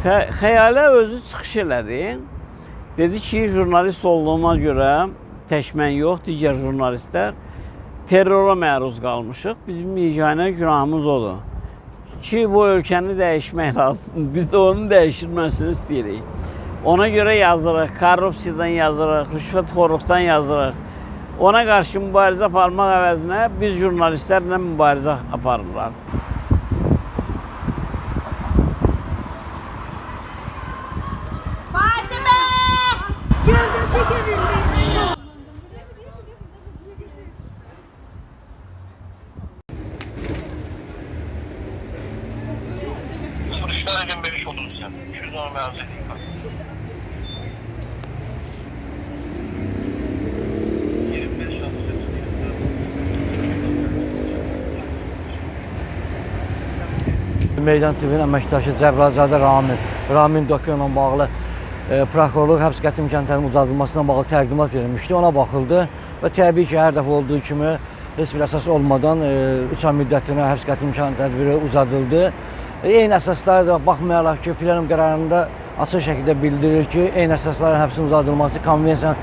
Xəyalə özü çıxış elədi. Dedi ki, jurnalist olduğuma görə tək mən yox, digər jurnalistlər terrora məruz qalmışıq. Bizim yeganə günahımız odur ki, bu ölkəni dəyişmək lazımdır. Biz də onun dəyişilməsini istəyirik. Ona görə yazırıq, korrupsiyadan yazırıq, rüşvətxorluqdan yazırıq. Ona qarşı mübarizə aparmaq əvəzinə biz jurnalistlərlə mübarizə aparırlar. Fatimə! Gəldin, çəkəlim. Sonuçlar gönderiş oldunuz sen. 200 numara arz edeyim. Meydan TV'nin əməkdaşı Cəbrayılzadə Ramin Dokyo ilə bağlı prokurorluq həbs qəti imkanlarının uzadılmasına bağlı təqdimat verilmişdi. Ona baxıldı və təbii ki, hər dəfə olduğu kimi heç bir əsas olmadan 3 ay müddətinə həbs qəti imkan tədbiri uzadıldı. Eyni əsaslara da baxmayaraq ki, plenum qərarında açıq şəkildə bildirir ki, eyni əsasların həbsin uzadılması konvensiyanın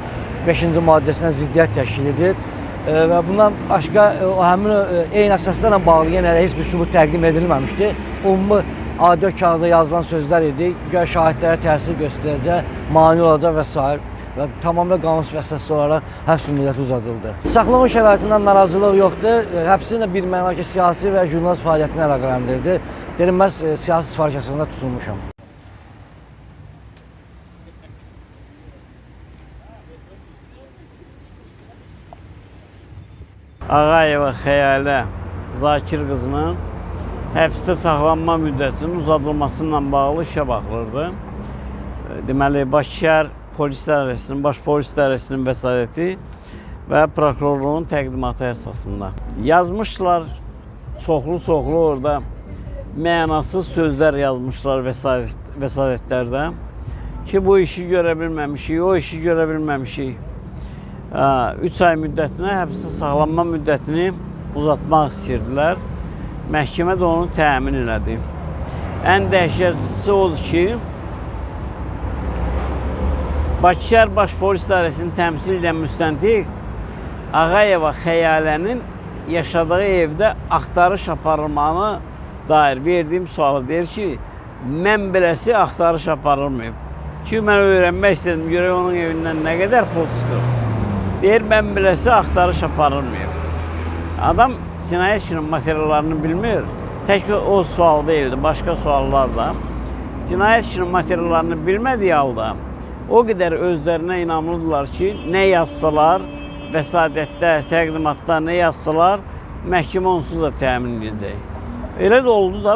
5-ci maddəsinə ziddiyyət təşkil edir. Və bundan başqa həmin eyni əsaslarla bağlı yenə heç bir sübut təqdim edilməmişdi. Ümumi adi kağıza yazılan sözlər idi, güya şahidlərə təsir göstərəcək, mane olacaq və s. Və tamamilə qanunsuz və əsaslı olaraq həbs müddəti uzadıldı. Saxlama şəraitindən narazılıq yoxdur. Həbsin də bir məna ki, siyasi və jurnalist fəaliyyətinə əlaqələndirdi. Deyilməz siyasi sifariş əsasında tutulmuşam. Ağayeva Xəyalə Zakir qızının həbsdə saxlanma müddətinin uzadılmasıyla bağlı işə baxılırdı. Deməli, Bakışəhər Polis İdarəsinin, Baş Polis İdarəsinin vəsaiti və prokurorluğun təqdimatı əsasında. Yazmışlar, çoxlu orada mənasız sözlər yazmışlar vəsaitlərdə ki, bu işi görə bilməmişik, o işi görə bilməmişik. 3 ay müddətinə həbsdə saxlanma müddətini uzatmaq istəyirdilər. Məhkəmə də onu təmin elədi. Ən dəhşətlisi odur ki, Bakışəhər Baş Polis İdarəsinin təmsil edən müstəntiq Ağayeva Xəyalənin yaşadığı evdə axtarış aparılmağına dair verdiyim sualı deyir ki, mən beləsi axtarış aparılmayıb. Ki, mən öyrənmək istədim, görək onun evindən nə qədər pul çıxır. Deyir, mən beləsi axtarış aparılmayıb. Adam cinayət işinin materiallarını bilmir. Tək o sual deyildi, başqa suallar da. Cinayət işinin materiallarını bilmədiyi halda o qədər özlərinə inanırdılar ki, nə yazsalar, vəsadətdə, təqdimatda nə yazsalar, məhkəmə onsuz da təmin edəcək. Elə də oldu da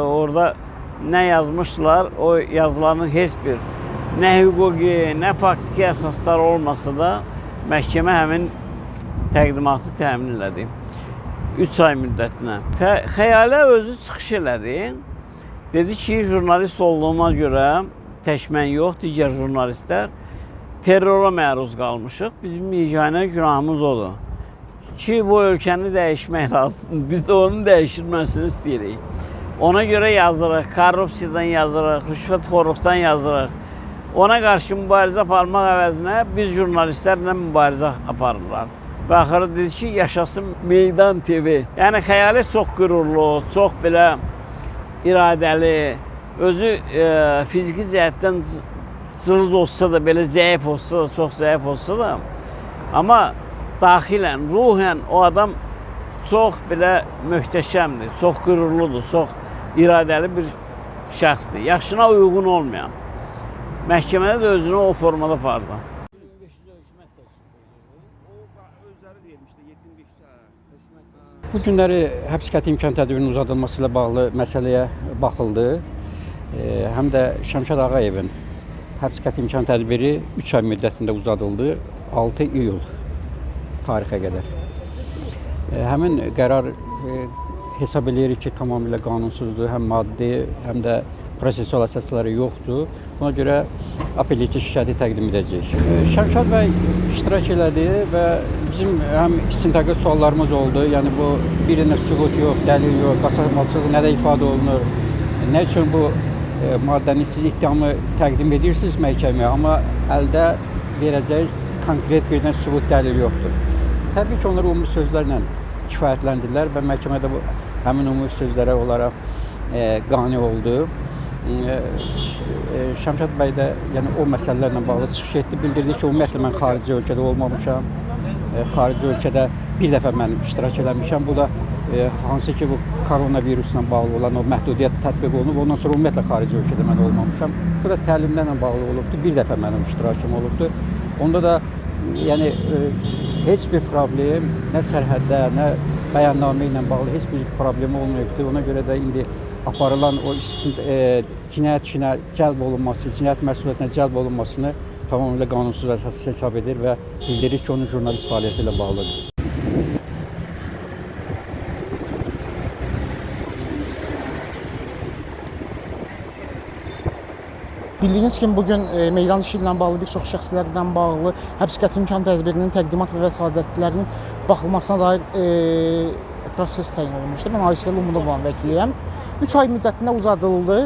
orada nə yazmışlar, o yazılarının heç bir nə hüquqi, nə faktiki əsaslar olmasa da məhkəmə həmin təqdimatı təmin elədi. 3 ay müddətinə. Xəyalə özü çıxış elədi. Dedi ki, jurnalist olduğuma görə tək mən yox, digər jurnalistlər terrora məruz qalmışıq. Bizim yeganə günahımız odur ki, bu ölkəni dəyişmək lazımdır. Biz də onun dəyişilməsini istəyirik. Ona görə yazırıq, korrupsiyadan yazırıq, rüşvətxorluqdan yazırıq. Ona qarşı mübarizə aparmaq əvəzinə biz jurnalistlərlə mübarizə aparırlar. Və axırı dedi ki, yaşasın Meydan TV. Yəni, Xəyalə çox qürurlu, çox belə iradəli, özü fiziki cəhətdən cılız olsa da, belə zəif olsa da, çox zəif olsa da, amma daxilən, ruhən o adam çox belə möhtəşəmdir, çox qürurludur, çox iradəli bir şəxsdir. Yaşına uyğun olmayan. Məhkəmədə də özünü o formada apardı. Bu günləri həbs qəti imkan tədbirinin uzadılması ilə bağlı məsələyə baxıldı. Həm də Şəmşad Ağayevin həbs qəti imkan tədbiri 3 ay müddətində uzadıldı, 6 iyul tarixə qədər. Həmin qərar hesab edirik ki, tamamilə qanunsuzdur, həm maddi, həm də prosessual əsasları yoxdur. Buna görə apellyasiya şikayəti təqdim edəcəyik. Şəmşad bəy iştirak elədi və bizim həm istintaqlı suallarımız oldu. Yəni bu bir dənə sübut yox, dəlil yox, qaçaqmalçılıq nədə ifadə olunur, nə üçün bu maddəni siz ittihamı təqdim edirsiniz məhkəməyə, amma əldə verəcəyiniz konkret bir dənə sübut dəlil yoxdur. Təbii ki, onlar ümumi sözlərlə kifayətləndirlər və məhkəmədə həmin ümumi sözlərə olaraq qane oldu. Şəmşad bəy də yəni o məsələlərlə bağlı çıxış etdi, bildirdi ki, ümumiyyətlə mən xarici ölkədə olmamışam. Xarici ölkədə bir dəfə mən iştirak eləmişəm. Bu da hansı ki bu koronavirusla bağlı olan o məhdudiyyət tətbiq olunub, ondan sonra ümumiyyətlə xarici ölkədə mən olmamışam. Bu da təlimlərlə bağlı olubdu, bir dəfə mənim iştirakım olubdu. Onda da yəni heç bir problem, nə sərhəddə, nə bəyannamə ilə bağlı heç bir problem olmayıbdı. Ona görə də indi aparılan o cinayət işinə cəlb olunması, cinayət məsuliyyətinə cəlb olunmasını tamamilə qanunsuz əsas hesab edir və bildirir ki, onun jurnalist fəaliyyəti ilə bağlıdır. Bildiyiniz kimi bugün meydan işi ilə bağlı bir çox şəxslərdən bağlı həbs qəti imkan tədbirinin təqdimat və vəsadətlərinin baxılmasına dair proses təyin olunmuşdur. Mən Aysel Umudovanın vəkiliyəm. 3 ay müddətində uzadıldı.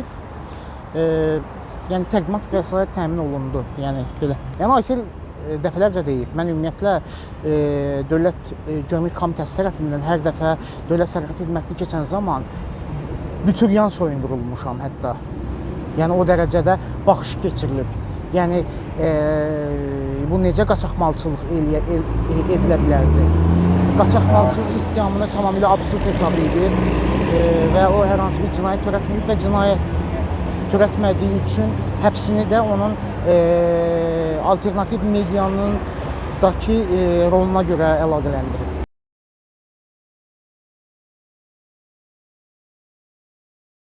Yəni təqdimat və vəsait təmin olundu. Yəni belə. Yəni Aysel dəfələrcə deyib. Mən ümumiyyətlə Dövlət Gömrük Komitəsi tərəfindən hər dəfə dövlət sərhəd xidmətini keçən zaman bütüryan soyundurulmuşam hətta. Yəni o dərəcədə baxış keçirilib. Yəni bu necə qaçaqmalçılıq edilə bilərdi? Qaçaqmalçılıq ittihamını tamamilə absurd hesab edir və o hər hansı bir cinayət törətməyib və cinayət törətmədiyi üçün həbsini də onun alternativ medianındakı roluna görə əlaqələndirir.